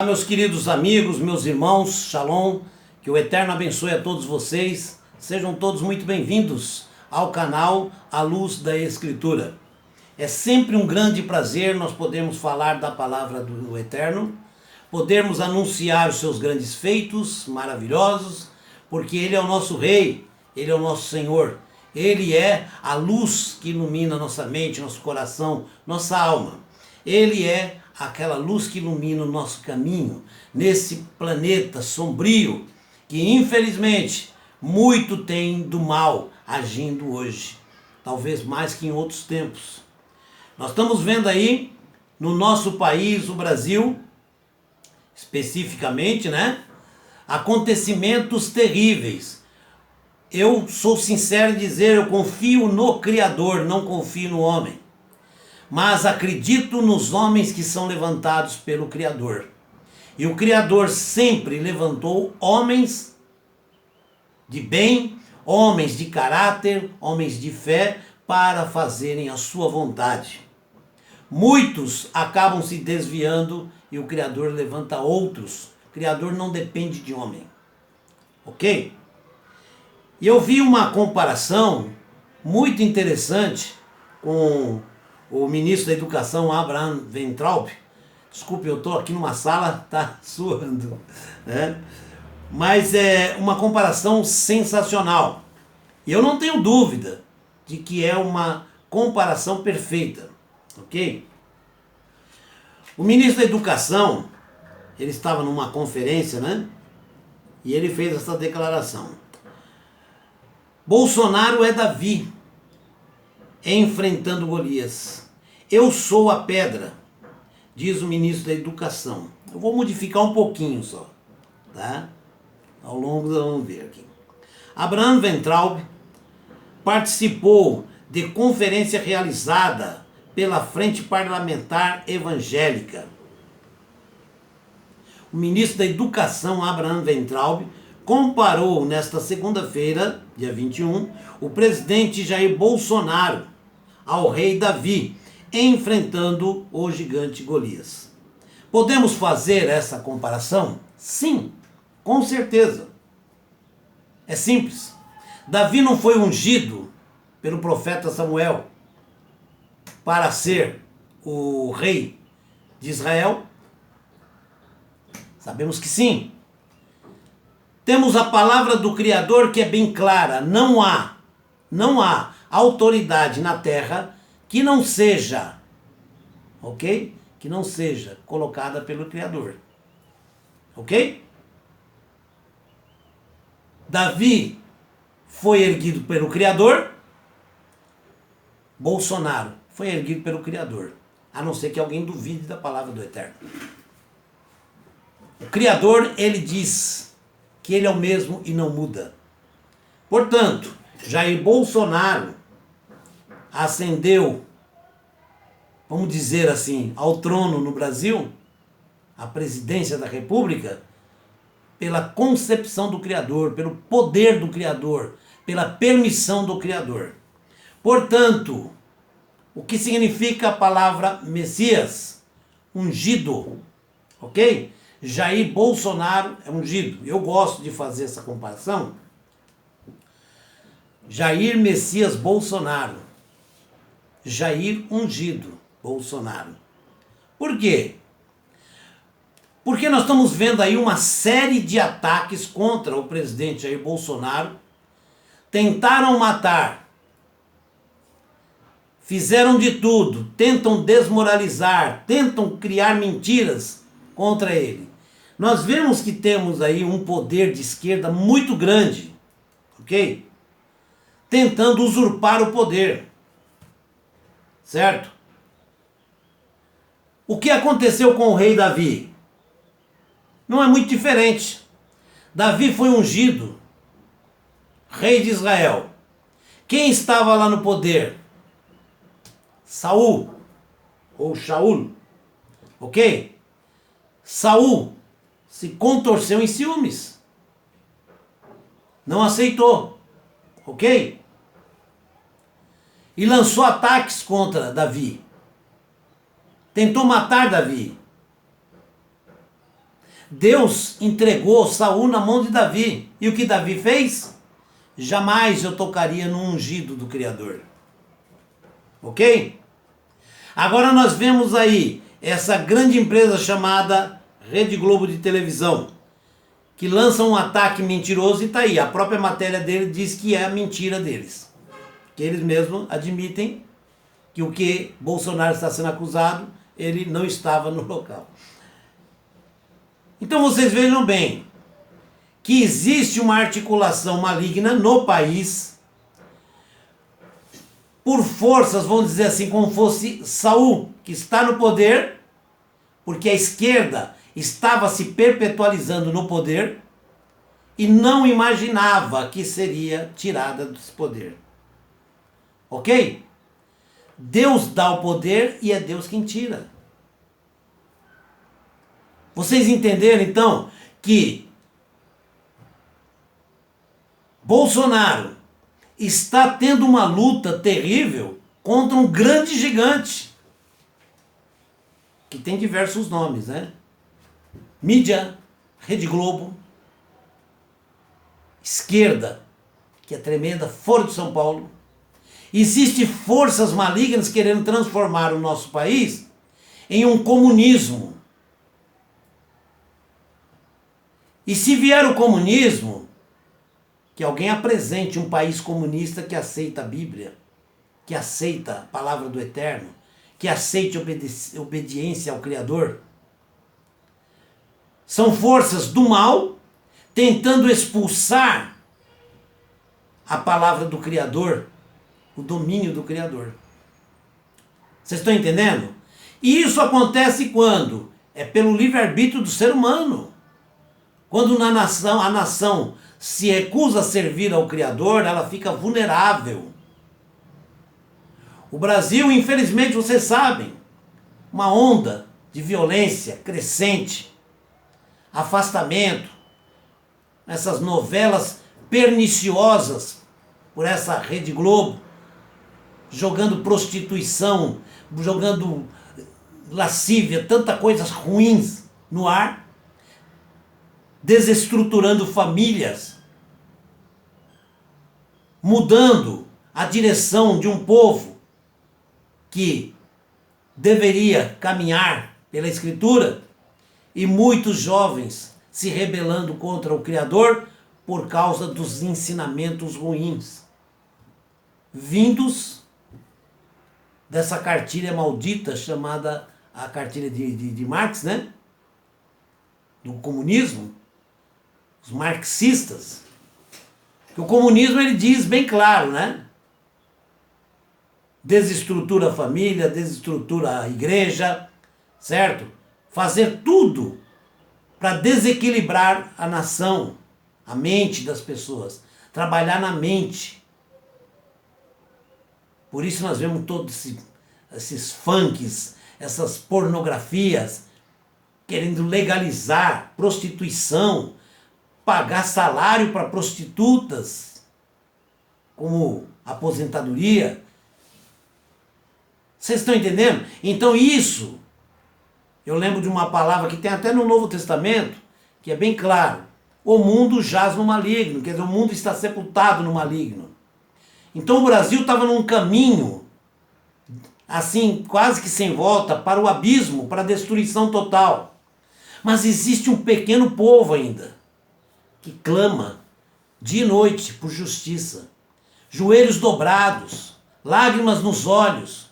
Meus queridos amigos, meus irmãos, Shalom, que o Eterno abençoe a todos vocês. Sejam todos muito bem-vindos ao canal A Luz da Escritura. É sempre um grande prazer nós podermos falar da palavra do Eterno, podermos anunciar os seus grandes feitos maravilhosos, porque Ele é o nosso Rei, Ele é o nosso Senhor. Ele é a luz que ilumina nossa mente, nosso coração, nossa alma. Ele é aquela luz que ilumina o nosso caminho nesse planeta sombrio que infelizmente muito tem do mal agindo hoje, talvez mais que em outros tempos. Nós estamos vendo aí no nosso país, o Brasil, especificamente, acontecimentos terríveis. Eu sou sincero em dizer, eu confio no Criador, não confio no homem. Mas acredito nos homens que são levantados pelo Criador. E o Criador sempre levantou homens de bem, homens de caráter, homens de fé, para fazerem a sua vontade. Muitos acabam se desviando e o Criador levanta outros. O Criador não depende de homem. Ok? E eu vi uma comparação muito interessante com o ministro da Educação, Abraham Weintraub. Desculpe, eu estou aqui numa sala, está suando, né? Mas é uma comparação sensacional. E eu não tenho dúvida de que é uma comparação perfeita, ok? O ministro da Educação, ele estava numa conferência, E ele fez essa declaração. Bolsonaro é Davi enfrentando Golias. Eu sou a pedra, diz o ministro da Educação. Eu vou modificar um pouquinho só, tá? Ao longo, vamos ver aqui. Abraham Weintraub participou de conferência realizada pela Frente Parlamentar Evangélica. O ministro da Educação, Abraham Weintraub, comparou nesta segunda-feira, dia 21, o presidente Jair Bolsonaro ao rei Davi, enfrentando o gigante Golias. Podemos fazer essa comparação? Sim, com certeza. É simples. Davi não foi ungido pelo profeta Samuel para ser o rei de Israel? Sabemos que sim. Temos a palavra do Criador que é bem clara. Não há autoridade na terra que não seja, ok? Que não seja colocada pelo Criador. Ok? Davi foi erguido pelo Criador. Bolsonaro foi erguido pelo Criador. A não ser que alguém duvide da palavra do Eterno. O Criador, ele diz que ele é o mesmo e não muda. Portanto, Jair Bolsonaro ascendeu, vamos dizer assim, ao trono no Brasil, a presidência da República, pela concepção do Criador, pelo poder do Criador, pela permissão do Criador. Portanto, o que significa a palavra Messias? Ungido, ok? Jair Bolsonaro é ungido. Eu gosto de fazer essa comparação. Jair Messias Bolsonaro. Jair ungido Bolsonaro. Por quê? Porque nós estamos vendo aí uma série de ataques contra o presidente Jair Bolsonaro. Tentaram matar. Fizeram de tudo. Tentam desmoralizar. Tentam criar mentiras contra ele. Nós vemos que temos aí um poder de esquerda muito grande, ok? Tentando usurpar o poder, certo? O que aconteceu com o rei Davi? Não é muito diferente. Davi foi ungido, rei de Israel. Quem estava lá no poder? Saul, ou Shaul, ok? Saul se contorceu em ciúmes. Não aceitou. Ok? E lançou ataques contra Davi. Tentou matar Davi. Deus entregou Saul na mão de Davi. E o que Davi fez? Jamais eu tocaria no ungido do Criador. Ok? Agora nós vemos aí essa grande empresa chamada Rede Globo de televisão, que lança um ataque mentiroso e está aí. A própria matéria dele diz que é a mentira deles. Que eles mesmos admitem que o que Bolsonaro está sendo acusado, ele não estava no local. Então vocês vejam bem que existe uma articulação maligna no país por forças, vamos dizer assim, como fosse Saul, que está no poder, porque a esquerda estava se perpetualizando no poder e não imaginava que seria tirada desse poder. Ok? Deus dá o poder e é Deus quem tira. Vocês entenderam então que Bolsonaro está tendo uma luta terrível contra um grande gigante, que tem diversos nomes, né? Mídia, Rede Globo, esquerda, que é tremenda, Foro de São Paulo. Existem forças malignas querendo transformar o nosso país em um comunismo. E se vier o comunismo, que alguém apresente um país comunista que aceita a Bíblia, que aceita a palavra do Eterno, que aceite obediência ao Criador. São forças do mal tentando expulsar a palavra do Criador, o domínio do Criador. Vocês estão entendendo? E isso acontece quando? É pelo livre-arbítrio do ser humano. Quando a nação se recusa a servir ao Criador, ela fica vulnerável. O Brasil, infelizmente, vocês sabem, uma onda de violência crescente, afastamento, essas novelas perniciosas por essa Rede Globo, jogando prostituição, jogando lascívia, tantas coisas ruins no ar, desestruturando famílias, mudando a direção de um povo que deveria caminhar pela Escritura, e muitos jovens se rebelando contra o Criador por causa dos ensinamentos ruins, vindos dessa cartilha maldita chamada a cartilha de Marx, né? Do comunismo, os marxistas. Que o comunismo, ele diz bem claro, né? Desestrutura a família, desestrutura a igreja, certo? Fazer tudo para desequilibrar a nação, a mente das pessoas, trabalhar na mente. Por isso nós vemos todos esses funks, essas pornografias, querendo legalizar prostituição, pagar salário para prostitutas, como aposentadoria. Vocês estão entendendo? Então isso, eu lembro de uma palavra que tem até no Novo Testamento, que é bem claro. O mundo jaz no maligno, quer dizer, o mundo está sepultado no maligno. Então o Brasil estava num caminho, assim, quase que sem volta, para o abismo, para a destruição total. Mas existe um pequeno povo ainda, que clama dia e noite por justiça, joelhos dobrados, lágrimas nos olhos,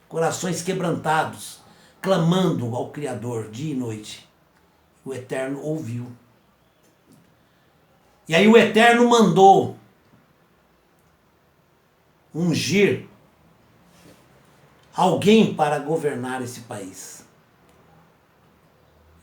corações quebrantados, clamando ao Criador dia e noite. O Eterno ouviu. E aí o Eterno mandou ungir alguém para governar esse país.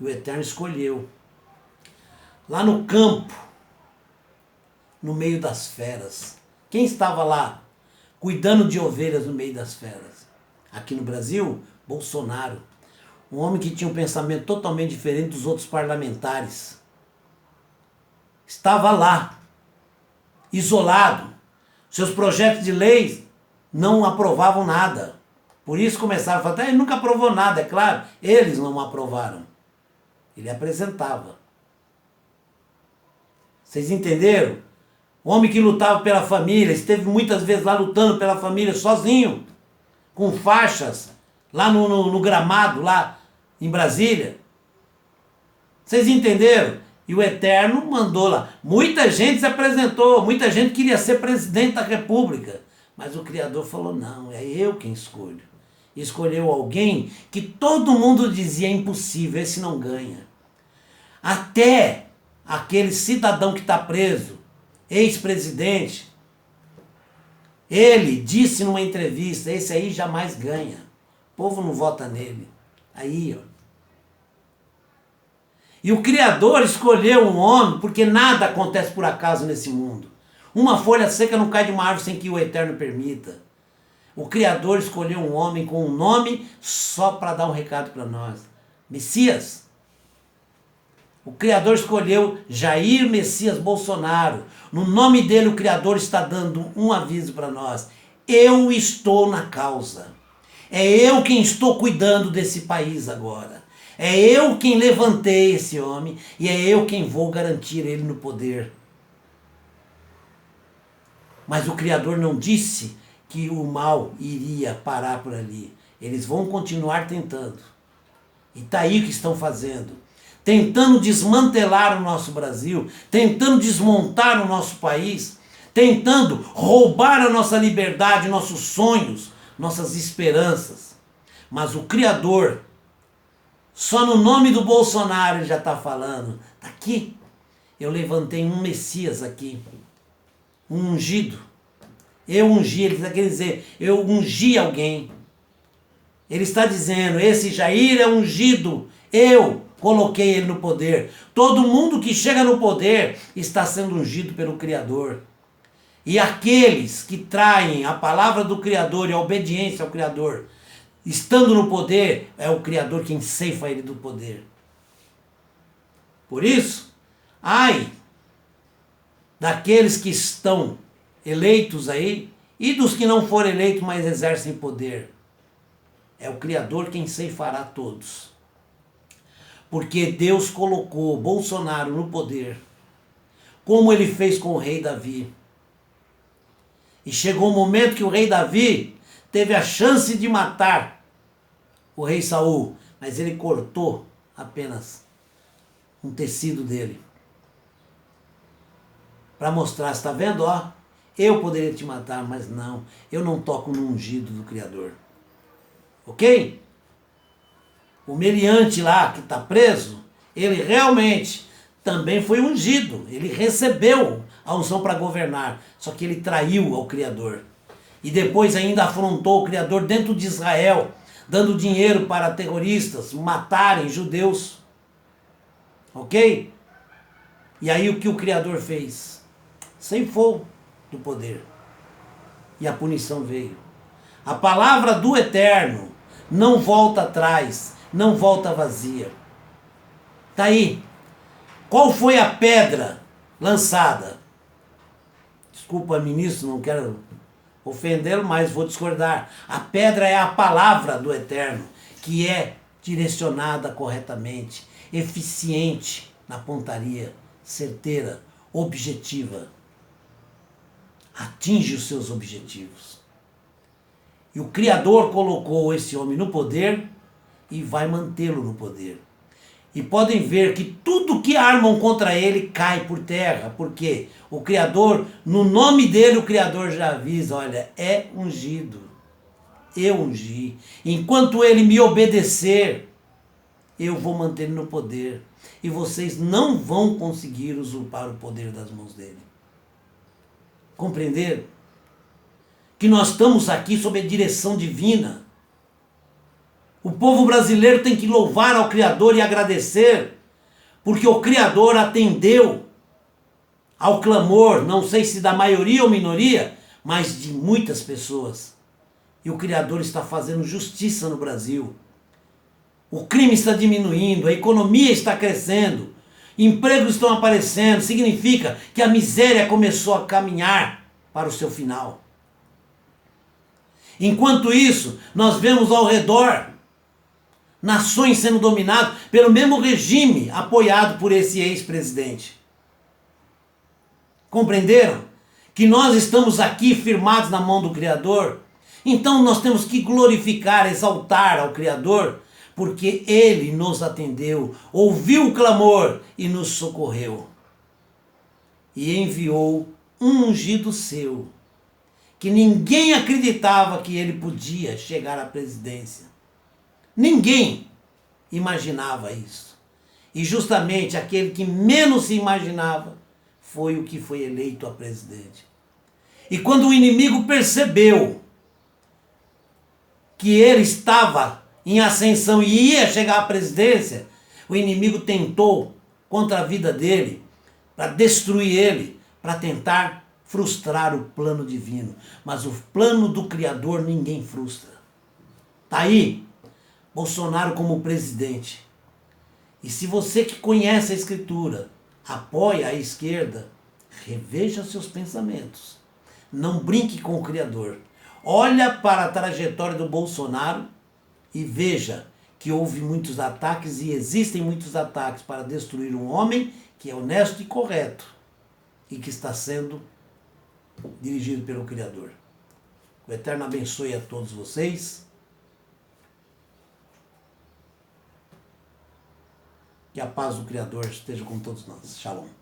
E o Eterno escolheu. Lá no campo, no meio das feras. Quem estava lá cuidando de ovelhas no meio das feras? Aqui no Brasil, Bolsonaro. Um homem que tinha um pensamento totalmente diferente dos outros parlamentares. Estava lá, isolado. Seus projetos de lei não aprovavam nada. Por isso começaram a falar, ele nunca aprovou nada, é claro. Eles não aprovaram. Ele apresentava. Vocês entenderam? O homem que lutava pela família, esteve muitas vezes lá lutando pela família sozinho, com faixas, lá no gramado, lá em Brasília. Vocês entenderam? E o Eterno mandou lá. Muita gente se apresentou, muita gente queria ser presidente da República. Mas o Criador falou, não, é eu quem escolho. Escolheu alguém que todo mundo dizia impossível, esse não ganha. Até aquele cidadão que está preso, ex-presidente, ele disse numa entrevista, esse aí jamais ganha. O povo não vota nele. Aí, ó. E o Criador escolheu um homem, porque nada acontece por acaso nesse mundo. Uma folha seca não cai de uma árvore sem que o Eterno permita. O Criador escolheu um homem com um nome só para dar um recado para nós. Messias. O Criador escolheu Jair Messias Bolsonaro. No nome dele o Criador está dando um aviso para nós. Eu estou na causa. É eu quem estou cuidando desse país agora. É eu quem levantei esse homem e é eu quem vou garantir ele no poder. Mas o Criador não disse que o mal iria parar por ali. Eles vão continuar tentando. E está aí o que estão fazendo. Tentando desmantelar o nosso Brasil, tentando desmontar o nosso país, tentando roubar a nossa liberdade, nossos sonhos, nossas esperanças. Mas o Criador, só no nome do Bolsonaro ele já está falando. Está aqui. Eu levantei um Messias aqui. Um ungido. Eu ungi, ele está querendo dizer, eu ungi alguém. Ele está dizendo, esse Jair é ungido. Eu coloquei ele no poder. Todo mundo que chega no poder está sendo ungido pelo Criador. E aqueles que traem a palavra do Criador e a obediência ao Criador, estando no poder, é o Criador quem ceifa ele do poder. Por isso, ai daqueles que estão eleitos aí e dos que não foram eleitos, mas exercem poder. É o Criador quem ceifará todos. Porque Deus colocou Bolsonaro no poder, como ele fez com o rei Davi. E chegou um momento que o rei Davi teve a chance de matar o rei Saul, mas ele cortou apenas um tecido dele. Para mostrar, está vendo, ó? Eu poderia te matar, mas não. Eu não toco no ungido do Criador. Ok? O meliante lá que está preso, ele realmente também foi ungido. Ele recebeu a unção para governar. Só que ele traiu ao Criador. E depois ainda afrontou o Criador dentro de Israel, dando dinheiro para terroristas matarem judeus. Ok? E aí o que o Criador fez? Ceifou do poder. E a punição veio. A palavra do Eterno não volta atrás, não volta vazia. Está aí. Qual foi a pedra lançada? Desculpa, ministro, não quero ofendê-lo, mas vou discordar. A pedra é a palavra do Eterno, que é direcionada corretamente, eficiente na pontaria, certeira, objetiva. Atinge os seus objetivos. E o Criador colocou esse homem no poder e vai mantê-lo no poder. E podem ver que tudo que armam contra ele cai por terra, porque o Criador, no nome dele, o Criador já avisa, olha, é ungido. Eu ungi. Enquanto ele me obedecer, eu vou manter ele no poder. E vocês não vão conseguir usurpar o poder das mãos dele. Compreenderam? Que nós estamos aqui sob a direção divina. O povo brasileiro tem que louvar ao Criador e agradecer, porque o Criador atendeu ao clamor, não sei se da maioria ou minoria, mas de muitas pessoas. E o Criador está fazendo justiça no Brasil. O crime está diminuindo, a economia está crescendo, empregos estão aparecendo, significa que a miséria começou a caminhar para o seu final. Enquanto isso, nós vemos ao redor nações sendo dominadas pelo mesmo regime apoiado por esse ex-presidente. Compreenderam? Que nós estamos aqui firmados na mão do Criador. Então nós temos que glorificar, exaltar ao Criador, porque Ele nos atendeu, ouviu o clamor e nos socorreu. E enviou um ungido seu, que ninguém acreditava que ele podia chegar à presidência. Ninguém imaginava isso. E justamente aquele que menos se imaginava foi o que foi eleito a presidente. E quando o inimigo percebeu que ele estava em ascensão e ia chegar à presidência, o inimigo tentou contra a vida dele, para destruir ele, para tentar frustrar o plano divino. Mas o plano do Criador ninguém frustra. Está aí Bolsonaro como presidente. E se você que conhece a Escritura apoia a esquerda, reveja seus pensamentos. Não brinque com o Criador. Olha para a trajetória do Bolsonaro e veja que houve muitos ataques e existem muitos ataques para destruir um homem que é honesto e correto e que está sendo dirigido pelo Criador. O Eterno abençoe a todos vocês. Que a paz do Criador esteja com todos nós. Shalom.